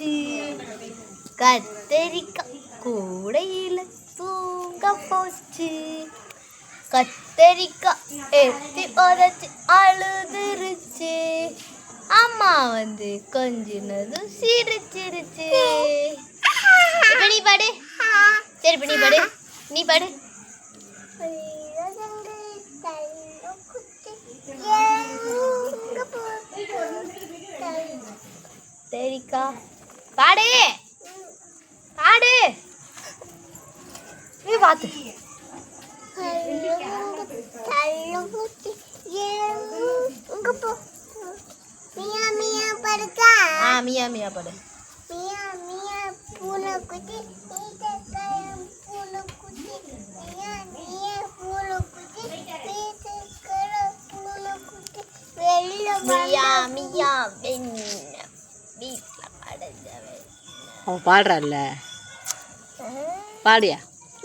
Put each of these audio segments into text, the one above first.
போச்சு. கத்தரிக்காய் கூடையில் தூங்க போச்சு. கத்தரிக்காய் எடுத்து உரைச்சி அழுதுருச்சு. அம்மா வந்து கொஞ்சினதும் சிரிச்சிருச்சு. இப்ப நீ பாடு. சரி இப்ப நீ பாடு. நீ பாடு. சரிக்கா பாடு பாடு. நீ பாத்து மியா மியா படு. அவன் பாடுறாள்ல, பாடியா?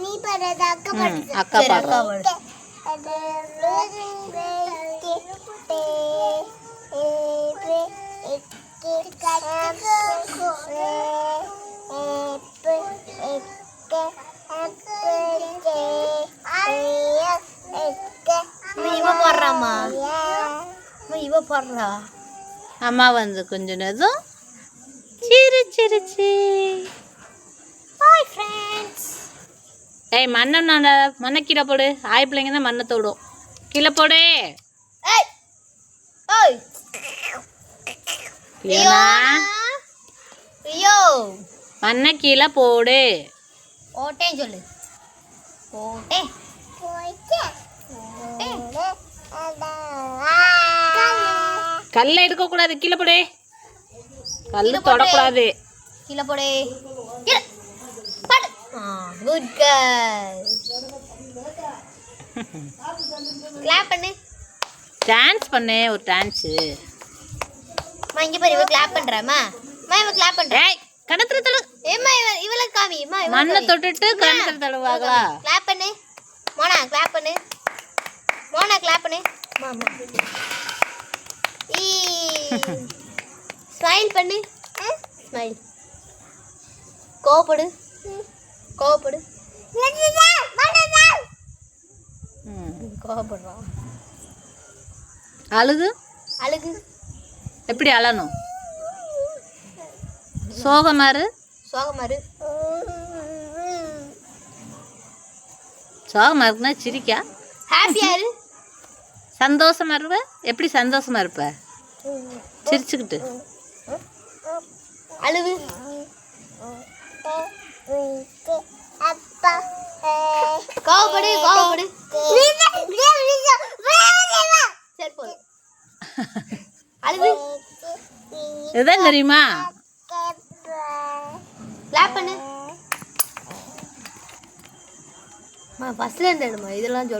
நீ பாடுறதா? அக்கா பாடுறா. இவ பாடுறா. அம்மா வந்து கொஞ்சினதும் சிரிச்சிருச்சு. Hi friends. ஏய் மண்ணை கீழே போடு. ஆய் பிள்ளைங்க தான் மண்ணை தொடும். கீழே போடு. ஏய் ஓய் ரியோ மண்ணை கீழே போடு. ஓட்டேன்னு சொல்லு. ஓட்டே கல்லை எடுக்கக்கூடாது. கீழே போடு. கல்லு தொடக்கூடாது. கீழே போடு. Good girl. கிளாப் பண்ணு. டான்ஸ் பண்ணு. ஒரு டான்ஸு. இங்க பாரு இவ கிளாப் பண்றாமா. இவ கிளாப் பண்றா. ஏய் கணத்துல தடு. ஏம்மா இவள காமி. மண்ணை தொட்டுட்டு கணத்துல தடுவாங்களா? கிளாப் பண்ணு. மோனா கிளாப் பண்ணு. மோனா கிளாப் பண்ணு. மாமா ஸ்மைல் பண்ணு. ஸ்மைல். கோபப்படு. கோபப்படு. கோபப்படுறான். அழுகு. அழுகு. எப்படி அழணும்? சோகமாரு. சோகமாரு. சோகமா இருக்குன்னா சிரிக்கா. ஹாப்பியா இரு. சந்தோஷமா இருப்ப. எப்படி சந்தோஷமா இருப்ப? சிரிச்சுக்கிட்டு. அழுவு. கோவப்படு. கோவப்படு. சரி போதும். அழுவு. இதுதான் தெரியுமா? கிளாப் பண்ணு. ஃபர்ஸ்ட்ல இருந்து எடுமா. இதெல்லாம் சொல்லு.